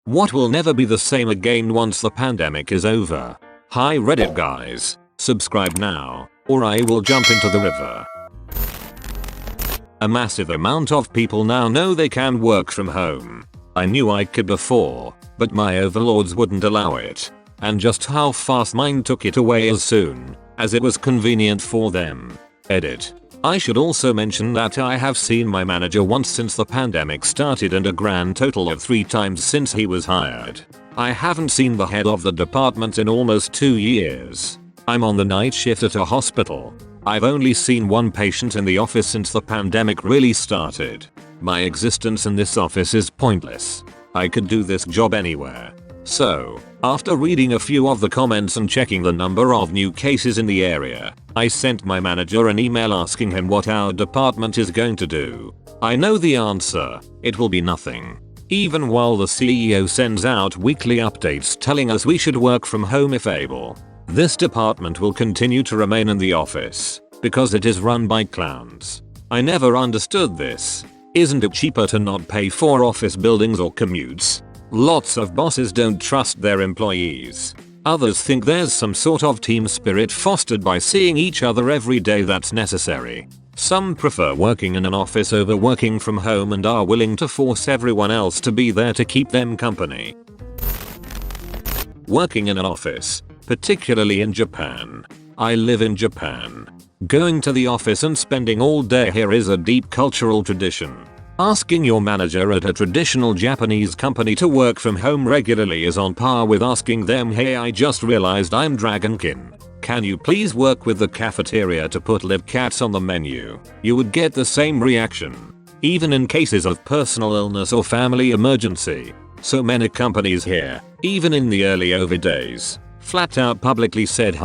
What will never be the same again once the pandemic is over? Hi Reddit guys, subscribe now, or I will jump into the river. A massive amount of people now know they can work from home. I knew I could before, but my overlords wouldn't allow it. And just how fast mine took it away as soon as it was convenient for them. Edit. I should also mention that I have seen my manager once since the pandemic started and a grand total of 3 times since he was hired. I haven't seen the head of the department in almost 2 years. I'm on the night shift at a hospital. I've only seen one patient in the office since the pandemic really started. My existence in this office is pointless. I could do this job anywhere. So, after reading a few of the comments and checking the number of new cases in the area, I sent my manager an email asking him what our department is going to do. I know the answer. It will be nothing. Even while the CEO sends out weekly updates telling us we should work from home if able. This department will continue to remain in the office because it is run by clowns. I never understood this. Isn't it cheaper to not pay for office buildings or commutes? Lots of bosses don't trust their employees. Others think there's some sort of team spirit fostered by seeing each other every day that's necessary. Some prefer working in an office over working from home and are willing to force everyone else to be there to keep them company. Working in an office, particularly in Japan. I live in Japan. Going to the office and spending all day here is a deep cultural tradition. Asking your manager at a traditional Japanese company to work from home regularly is on par with asking them, hey, I just realized I'm Dragonkin. Can you please work with the cafeteria to put live cats on the menu? You would get the same reaction. Even in cases of personal illness or family emergency. So many companies here, even in the early COVID days, flat out publicly said,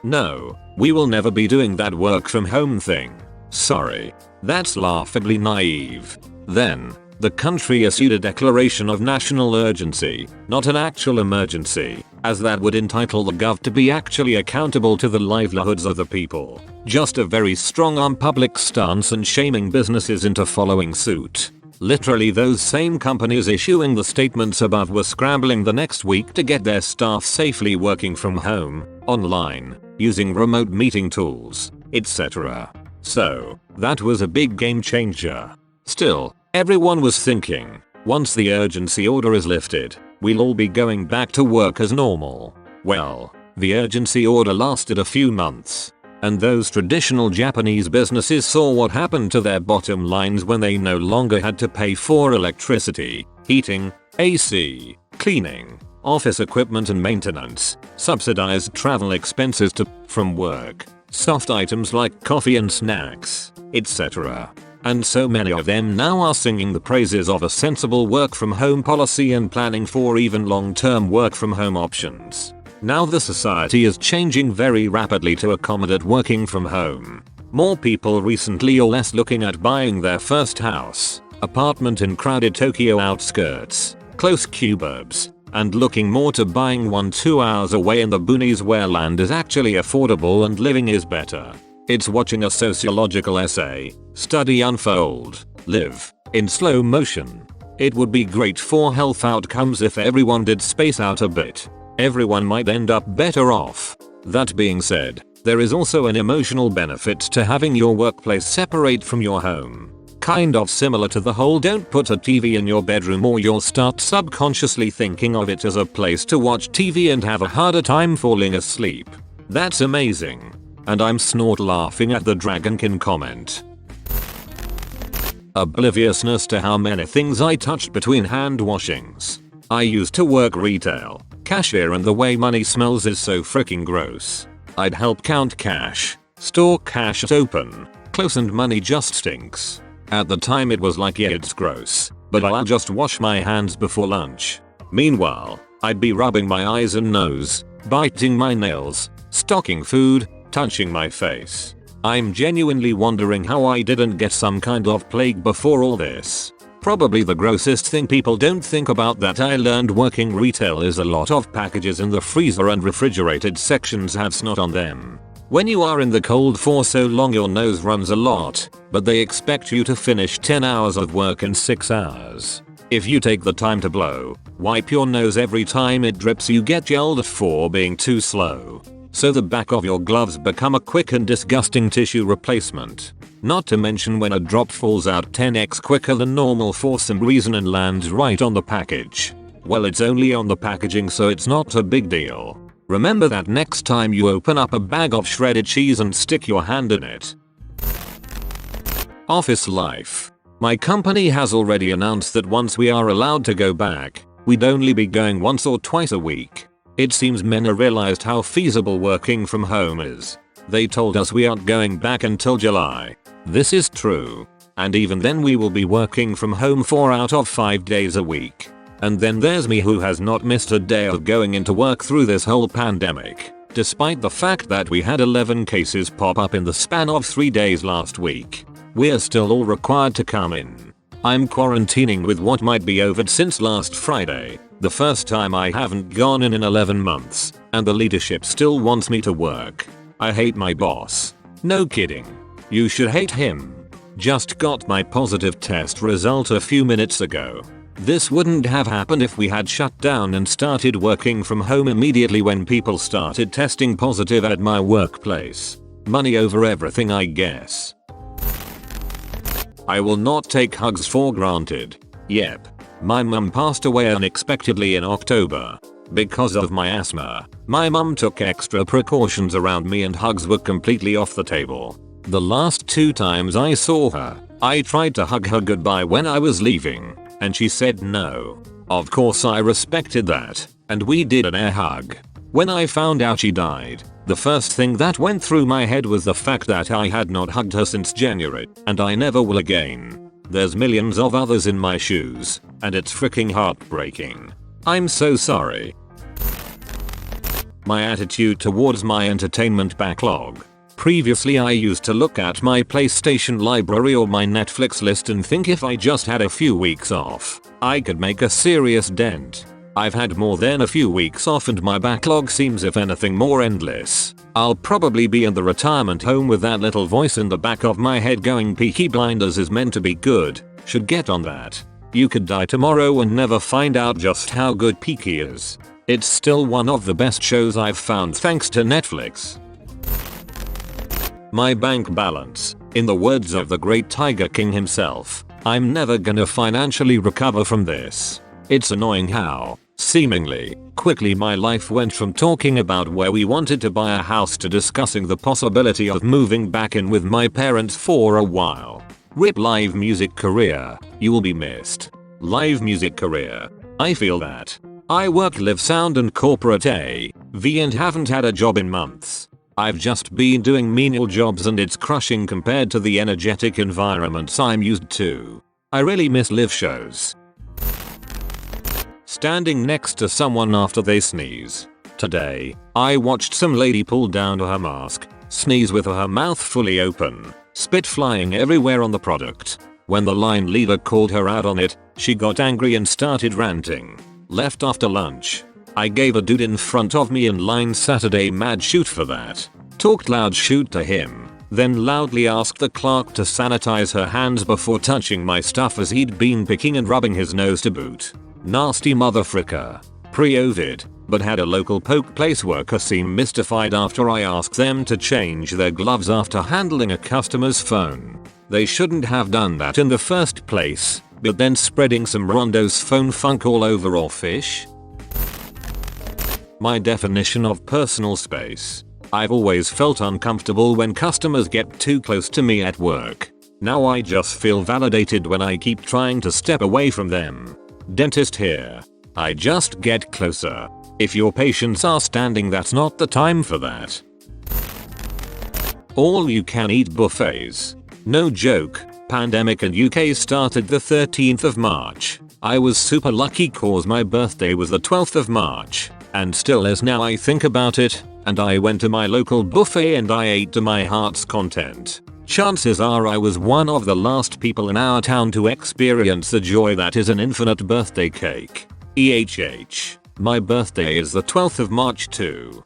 no, we will never be doing that work from home thing. Sorry. That's laughably naive. Then, the country issued a declaration of national urgency, not an actual emergency, as that would entitle the gov to be actually accountable to the livelihoods of the people. Just a very strong public stance and shaming businesses into following suit. Literally those same companies issuing the statements above were scrambling the next week to get their staff safely working from home, online, using remote meeting tools, etc. So, that was a big game changer. Still, everyone was thinking, once the urgency order is lifted, we'll all be going back to work as normal. Well, the urgency order lasted a few months. And those traditional Japanese businesses saw what happened to their bottom lines when they no longer had to pay for electricity, heating, AC, cleaning, office equipment and maintenance, subsidized travel expenses to from work, soft items like coffee and snacks, etc. And so many of them now are singing the praises of a sensible work from home policy and planning for even long-term work from home options. Now the society is changing very rapidly to accommodate working from home. More people recently or less looking at buying their first house, apartment in crowded Tokyo outskirts, close suburbs, and looking more to buying one 2 hours away in the boonies where land is actually affordable and living is better. It's watching a sociological essay, study unfold, live, in slow motion. It would be great for health outcomes if everyone did space out a bit. Everyone might end up better off. That being said, there is also an emotional benefit to having your workplace separate from your home. Kind of similar to the whole don't put a TV in your bedroom or you'll start subconsciously thinking of it as a place to watch TV and have a harder time falling asleep. That's amazing. And I'm snort laughing at the Dragonkin comment. Obliviousness to how many things I touched between hand washings. I used to work retail, cashier, and the way money smells is so freaking gross. I'd help count cash, store cash at open, close, and money just stinks. At the time it was like, yeah, it's gross, but I'll just wash my hands before lunch. Meanwhile, I'd be rubbing my eyes and nose, biting my nails, stocking food, touching my face. I'm genuinely wondering how I didn't get some kind of plague before all this. Probably the grossest thing people don't think about that I learned working retail is a lot of packages in the freezer and refrigerated sections have snot on them. When you are in the cold for so long your nose runs a lot, but they expect you to finish 10 hours of work in 6 hours. If you take the time to blow, wipe your nose every time it drips, you get yelled at for being too slow. So the back of your gloves become a quick and disgusting tissue replacement. Not to mention when a drop falls out 10x quicker than normal for some reason and lands right on the package. Well, it's only on the packaging, so it's not a big deal. Remember that next time you open up a bag of shredded cheese and stick your hand in it. Office life. My company has already announced that once we are allowed to go back, we'd only be going once or twice a week. It seems men have realized how feasible working from home is. They told us we aren't going back until July. This is true. And even then we will be working from home 4 out of 5 days a week. And then there's me, who has not missed a day of going into work through this whole pandemic, despite the fact that we had 11 cases pop up in the span of 3 days last week. We're still all required to come in. I'm quarantining with what might be over since last Friday, the first time I haven't gone in 11 months, and the leadership still wants me to work. I hate my boss. No kidding. You should hate him. Just got my positive test result a few minutes ago. This wouldn't have happened if we had shut down and started working from home immediately when people started testing positive at my workplace. Money over everything, I guess. I will not take hugs for granted. Yep. My mum passed away unexpectedly in October. Because of my asthma, my mum took extra precautions around me and hugs were completely off the table. The last 2 times I saw her, I tried to hug her goodbye when I was leaving, and she said no. Of course I respected that, and we did an air hug. When I found out she died, the first thing that went through my head was the fact that I had not hugged her since January, and I never will again. There's millions of others in my shoes, and it's freaking heartbreaking. I'm so sorry. My attitude towards my entertainment backlog. Previously I used to look at my PlayStation library or my Netflix list and think if I just had a few weeks off, I could make a serious dent. I've had more than a few weeks off and my backlog seems if anything more endless. I'll probably be in the retirement home with that little voice in the back of my head going, Peaky Blinders is meant to be good, should get on that. You could die tomorrow and never find out just how good Peaky is. It's still one of the best shows I've found thanks to Netflix. My bank balance. In the words of the great Tiger King himself, I'm never gonna financially recover from this. It's annoying how, seemingly, quickly my life went from talking about where we wanted to buy a house to discussing the possibility of moving back in with my parents for a while. RIP live music career, you will be missed. Live music career. I feel that. I work live sound and corporate AV and haven't had a job in months. I've just been doing menial jobs and it's crushing compared to the energetic environments I'm used to. I really miss live shows. Standing next to someone after they sneeze. Today, I watched some lady pull down her mask, sneeze with her mouth fully open, spit flying everywhere on the product. When the line leader called her out on it, she got angry and started ranting. Left after lunch. I gave a dude in front of me in line Saturday mad shoot for that. Talked loud shoot to him, then loudly asked the clerk to sanitize her hands before touching my stuff as he'd been picking and rubbing his nose to boot. Nasty motherfricker. Pre-Ovid, but had a local poke place worker seem mystified after I asked them to change their gloves after handling a customer's phone. They shouldn't have done that in the first place, but then spreading some Rondo's phone funk all over or fish? My definition of personal space. I've always felt uncomfortable when customers get too close to me at work. Now I just feel validated when I keep trying to step away from them. Dentist here. I just get closer. If your patients are standing, that's not the time for that. All you can eat buffets. No joke, pandemic in UK started the 13th of March. I was super lucky cause my birthday was the 12th of March. And still is now I think about it, and I went to my local buffet and I ate to my heart's content. Chances are I was one of the last people in our town to experience the joy that is an infinite birthday cake. EHH. My birthday is the 12th of March too.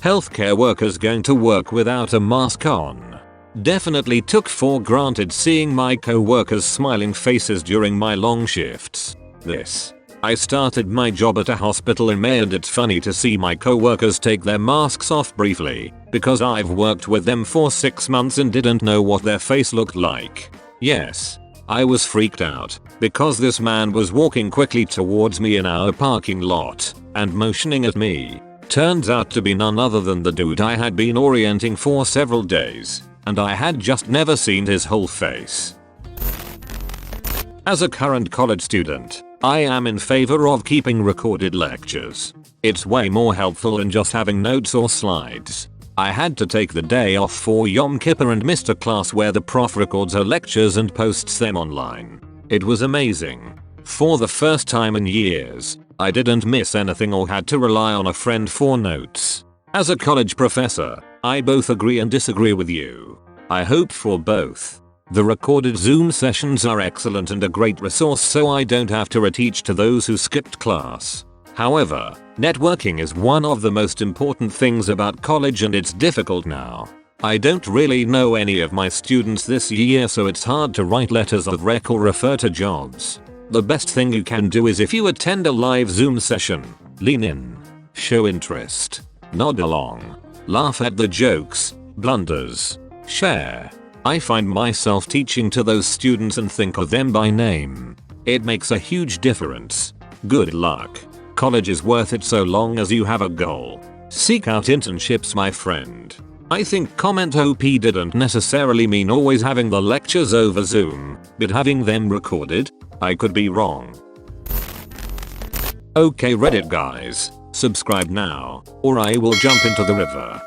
Healthcare workers going to work without a mask on. Definitely took for granted seeing my co-workers' smiling faces during my long shifts. I started my job at a hospital in May and it's funny to see my co-workers take their masks off briefly, because I've worked with them for 6 months and didn't know what their face looked like. Yes, I was freaked out, because this man was walking quickly towards me in our parking lot, and motioning at me. Turns out to be none other than the dude I had been orienting for several days, and I had just never seen his whole face. As a current college student, I am in favor of keeping recorded lectures. It's way more helpful than just having notes or slides. I had to take the day off for Yom Kippur and missed a class where the prof records her lectures and posts them online. It was amazing. For the first time in years, I didn't miss anything or had to rely on a friend for notes. As a college professor, I both agree and disagree with you. I hope for both. The recorded Zoom sessions are excellent and a great resource so I don't have to reteach to those who skipped class. However, networking is one of the most important things about college and it's difficult now. I don't really know any of my students this year so it's hard to write letters of rec or refer to jobs. The best thing you can do is if you attend a live Zoom session, lean in, show interest, nod along, laugh at the jokes, blunders, share. I find myself teaching to those students and think of them by name. It makes a huge difference. Good luck. College is worth it so long as you have a goal. Seek out internships, my friend. I think comment OP didn't necessarily mean always having the lectures over Zoom, but having them recorded? I could be wrong. Okay Reddit guys, subscribe now, or I will jump into the river.